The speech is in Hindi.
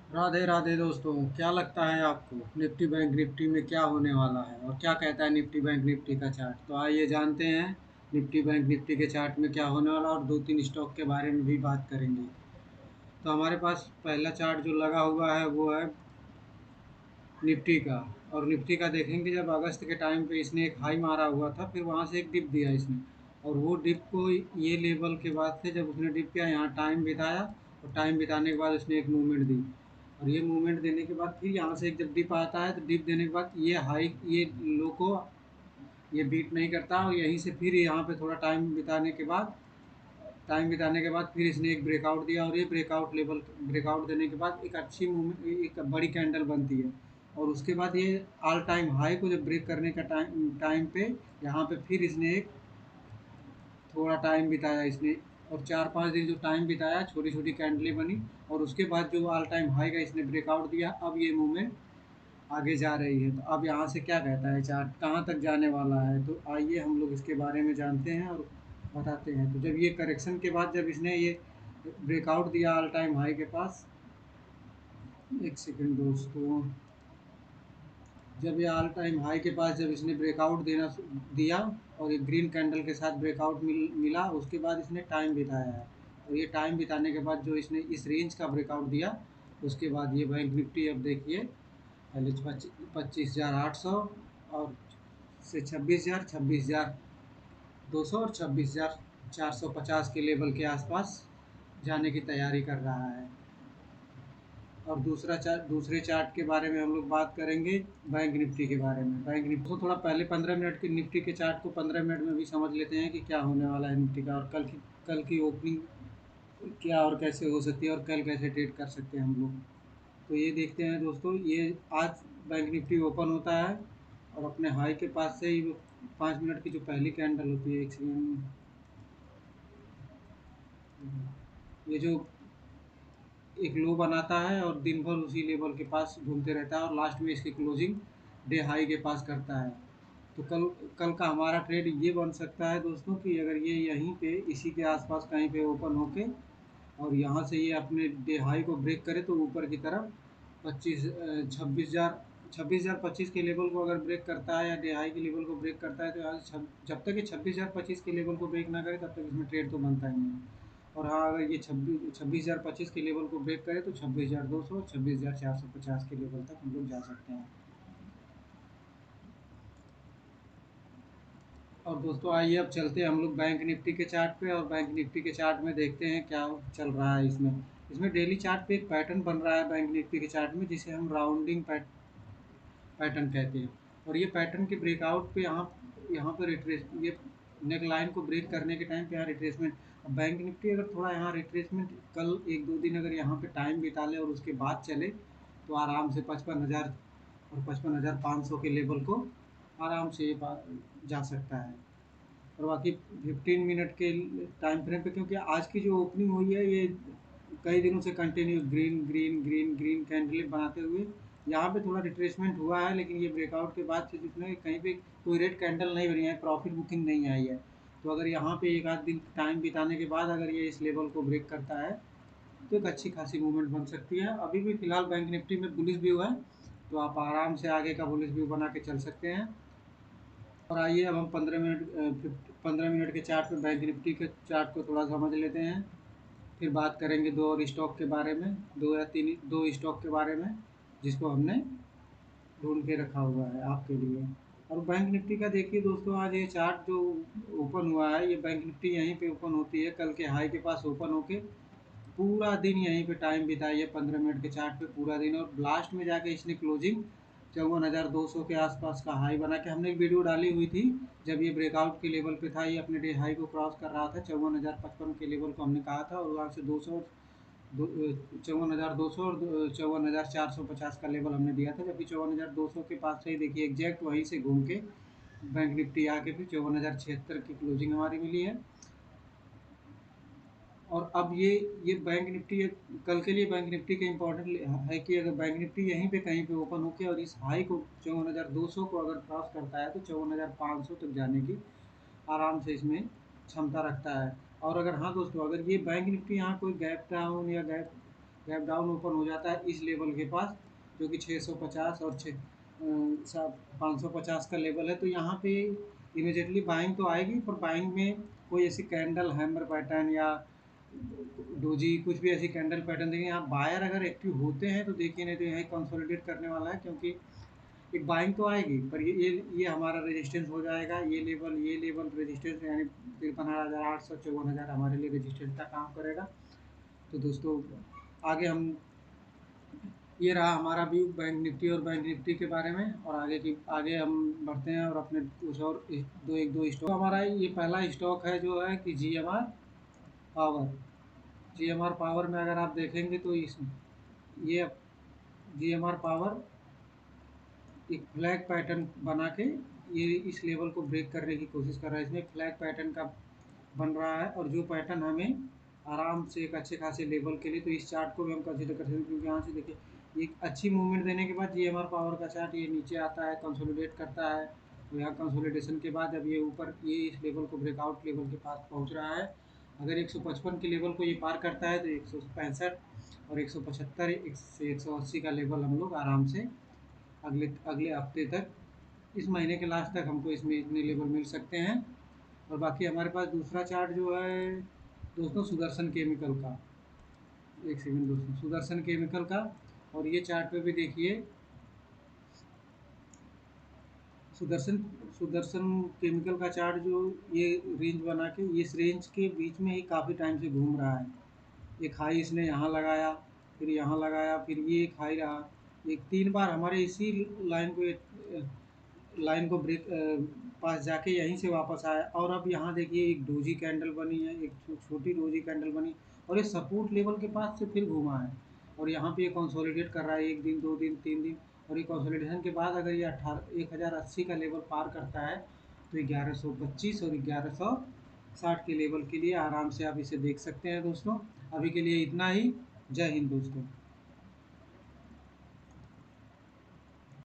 राधे राधे दोस्तों। क्या लगता है आपको निफ्टी बैंक निफ्टी में क्या होने वाला है और क्या कहता है निफ्टी बैंक निफ्टी का चार्ट? तो आइए जानते हैं निफ्टी बैंक निफ्टी के चार्ट में क्या होने वाला, और दो तीन स्टॉक के बारे में भी बात करेंगे। तो हमारे पास पहला चार्ट जो लगा हुआ है वो है निफ्टी का। और निफ्टी का देखेंगे, जब अगस्त के टाइम पे इसने एक हाई मारा हुआ था, फिर वहाँ से एक डिप दिया इसने। और वो डिप को ये लेवल के बाद से जब उसने डिप किया, यहाँ टाइम बिताया, और टाइम बिताने के बाद उसने एक मूवमेंट दी। और ये मूवमेंट देने के बाद फिर यहाँ से एक जब डिप आता है, तो डिप देने के बाद ये हाई, ये लो को ये बीट नहीं करता, और यहीं से फिर यहाँ पे थोड़ा टाइम बिताने के बाद फिर इसने एक ब्रेकआउट दिया, और ये ब्रेकआउट देने के बाद एक अच्छी मूवमेंट, एक बड़ी कैंडल बनती है। और उसके बाद ये ऑल टाइम हाई को जब ब्रेक करने का टाइम टाइम पे यहाँ पे फिर इसने एक थोड़ा टाइम बिताया इसने। और 4-5 दिन जो टाइम बिताया, छोटी छोटी कैंडलें बनी, और उसके बाद जो ऑल टाइम हाई का इसने ब्रेकआउट दिया, अब ये मूवमेंट आगे जा रही है। तो अब यहाँ से क्या कहता है चार्ट, कहाँ तक जाने वाला है? तो आइए हम लोग इसके बारे में जानते हैं और बताते हैं। तो जब ये करेक्शन के बाद जब इसने ये ब्रेकआउट दिया ऑल टाइम हाई के पास, एक सेकंड दोस्तों, जब ये ऑल टाइम हाई के पास जब इसने ब्रेकआउट दिया, और एक ग्रीन कैंडल के साथ ब्रेकआउट मिला, उसके बाद इसने टाइम बिताया है। और ये टाइम बिताने के बाद जो इसने इस रेंज का ब्रेकआउट दिया, उसके बाद ये बैंक निफ्टी, अब देखिए, पहले 25,800, और से 26,000 और 26,450 के लेवल के आसपास जाने की तैयारी कर रहा है। और दूसरे चार्ट के बारे में हम लोग बात करेंगे, बैंक निफ्टी के बारे में। बैंक निफ्टी को थोड़ा पहले 15 मिनट के निफ्टी के चार्ट को 15 मिनट में भी समझ लेते हैं कि क्या होने वाला है निफ्टी का, और कल की ओपनिंग क्या और कैसे हो सकती है, और कल कैसे ट्रेड कर सकते हैं हम लोग। तो ये देखते हैं दोस्तों, ये आज बैंक निफ्टी ओपन होता है, और अपने हाई के पास से ही 5 मिनट की जो पहली कैंडल होती है, एक सेकेंड, ये जो एक लो बनाता है और दिन भर उसी लेवल के पास घूमते रहता है, और लास्ट में इसकी क्लोजिंग डे हाई के पास करता है। तो कल कल का हमारा ट्रेड ये बन सकता है दोस्तों, कि अगर ये यहीं पे इसी के आसपास कहीं पे ओपन होके, और यहाँ से ये अपने डे हाई को ब्रेक करे, तो ऊपर की तरफ 26,000 के लेवल को अगर ब्रेक करता है, या डे हाई के लेवल को ब्रेक करता है, तो यहाँ से जब तक ये 26,025 के लेवल को ब्रेक ना करे, तब तक इसमें ट्रेड तो बनता ही नहीं है। और हाँ, अगर ये 26,025 के लेवल को ब्रेक करे, तो 26,200 और 26,450 के लेवल तक हम लोग जा सकते हैं। और दोस्तों आइए अब चलते हैं हम लोग बैंक निफ्टी के चार्ट पे, और बैंक निफ्टी के चार्ट में देखते हैं क्या चल रहा है इसमें। इसमें डेली चार्ट पे एक पैटर्न बन रहा है बैंक निफ्टी के चार्ट में, जिसे हम राउंडिंग पैटर्न कहते हैं। और ये पैटर्न के ब्रेकआउट पे यहाँ पर रिट्रेस, ये नेक लाइन को ब्रेक करने के टाइम पे यहाँ रिट्रेसमेंट। अब बैंक निफ्टी अगर थोड़ा यहाँ रिट्रेसमेंट कल एक दो दिन अगर यहाँ पे टाइम बिता ले और उसके बाद चले, तो आराम से 55,000 और 55,500 के लेवल को आराम से जा सकता है। और बाकी 15 मिनट के टाइम फ्रेम पे, क्योंकि आज की जो ओपनिंग हुई है, ये कई दिनों से continuous green green green green candle बनाते हुए, यहाँ पे थोड़ा रिट्रेसमेंट हुआ है, लेकिन ये ब्रेकआउट के बाद से जिसमें कहीं पे कोई रेड कैंडल नहीं बनी है, प्रॉफिट बुकिंग नहीं आई है। तो अगर यहाँ पे एक आध दिन टाइम बिताने के बाद अगर ये इस लेवल को ब्रेक करता है, तो एक अच्छी खासी मूवमेंट बन सकती है। अभी भी फिलहाल बैंक निफ्टी में बुलिश व्यू है, तो आप आराम से आगे का बुलिश व्यू बना के चल सकते हैं। और आइए अब हम 15 मिनट के चार्ट में बैंक निफ्टी के चार्ट को थोड़ा समझ लेते हैं। फिर बात करेंगे दो और स्टॉक के बारे में, दो स्टॉक के बारे में, जिसको हमने ढूंढ के रखा हुआ है आपके लिए। और बैंक निफ्टी का देखिए दोस्तों, आज ये चार्ट जो ओपन हुआ है, ये बैंक निफ्टी यहीं पे ओपन होती है, कल के हाई के पास ओपन होके पूरा दिन यहीं पे टाइम बिताई है, 15 मिनट के चार्ट पे पूरा दिन। और लास्ट में जाके इसने क्लोजिंग 54,200 के आसपास का हाई बना के, हमने एक वीडियो डाली हुई थी, जब ये ब्रेकआउट के लेवल पे था, ये अपने डे हाई को क्रॉस कर रहा था, 54,055 के लेवल को हमने कहा था, और वहाँ से 54,200 और 54,450 का लेवल हमने दिया था, जबकि 54,200 के पास से ही देखिए एग्जैक्ट वहीं से घूम के बैंक निफ्टी आके फिर 54,076 की क्लोजिंग हमारी मिली है। और अब ये बैंक निफ्टी कल के लिए बैंक निफ्टी का इम्पोर्टेंट है, कि अगर बैंक निफ्टी यहीं पे कहीं पे ओपन होके और इस हाई को 54,200 को अगर क्रॉस करता है, तो 54,500 तक जाने की आराम से इसमें क्षमता रखता है। और अगर हाँ दोस्तों, अगर ये बैंक निफ्टी यहाँ कोई गैप डाउन या गैप गैप डाउन ओपन हो जाता है इस लेवल के पास, जो कि 650 और 550 का लेवल है। तो यहाँ पे इमीडिएटली बाइंग तो आएगी, पर बाइंग में कोई ऐसी कैंडल हैमर पैटर्न या डोजी कुछ भी ऐसी कैंडल पैटर्न देखिए। यहाँ बायर अगर एक्टिव होते हैं तो देखिए, नहीं तो यहाँ कंसोलिडेट करने वाला है, क्योंकि एक बाइंग तो आएगी, पर ये हमारा रेजिस्टेंस हो जाएगा। ये लेवल रेजिस्टेंस यानी 53,800 54,000 हमारे लिए रेजिस्टेंस का काम करेगा। तो दोस्तों आगे हम, ये रहा हमारा व्यू बैंक निफ्टी और बैंक निफ्टी के बारे में। और आगे हम बढ़ते हैं और अपने कुछ और एक दो स्टॉक। हमारा ये पहला स्टॉक है जो है कि GMR पावर। GMR पावर में अगर आप देखेंगे तो इस ये GMR पावर एक फ्लैग पैटर्न बना के ये इस लेवल को ब्रेक करने की कोशिश कर रहा है। इसमें फ्लैग पैटर्न का बन रहा है, और जो पैटर्न हमें आराम से एक अच्छे खासे लेवल के लिए, तो इस चार्ट को भी हम कंसीडर कर सकते हैं, क्योंकि यहाँ से देखिए एक अच्छी मूवमेंट देने के बाद GMR पावर का चार्ट ये नीचे आता है, कंसोलिडेट करता है। तो यहाँ कंसोलिडेशन के बाद अब ये ऊपर ये इस लेवल को ब्रेकआउट लेवल के पास पहुँच रहा है। अगर 155 के लेवल को ये पार करता है तो 165 और 175 से 180 का लेवल हम लोग आराम से अगले अगले हफ्ते तक, इस महीने के लास्ट तक हमको इसमें इतने लेवल मिल सकते हैं। और बाकी हमारे पास दूसरा चार्ट जो है दोस्तों सुदर्शन केमिकल का, एक सेकंड दोस्तों, सुदर्शन केमिकल का। और ये चार्ट पे भी देखिए, सुदर्शन सुदर्शन केमिकल का चार्ट जो ये रेंज बना के इस रेंज के बीच में ही काफ़ी टाइम से घूम रहा है। एक हाई इसने यहाँ लगाया, फिर यहाँ लगाया, फिर ये एक हाई रहा, एक 3 बार हमारे इसी लाइन को ब्रेक पास जाके यहीं से वापस आया। और अब यहाँ देखिए एक डोजी कैंडल बनी है, एक छोटी डोजी कैंडल बनी, और ये सपोर्ट लेवल के पास से फिर घूमा है। और यहाँ पे ये कंसोलिडेट कर रहा है 1 दिन 2 दिन 3 दिन, और ये कंसोलिडेशन के बाद अगर ये 1080 का लेवल पार करता है तो 1125 और 1160 के लेवल के लिए आराम से आप इसे देख सकते हैं दोस्तों। अभी के लिए इतना ही। जय हिंद दोस्तों।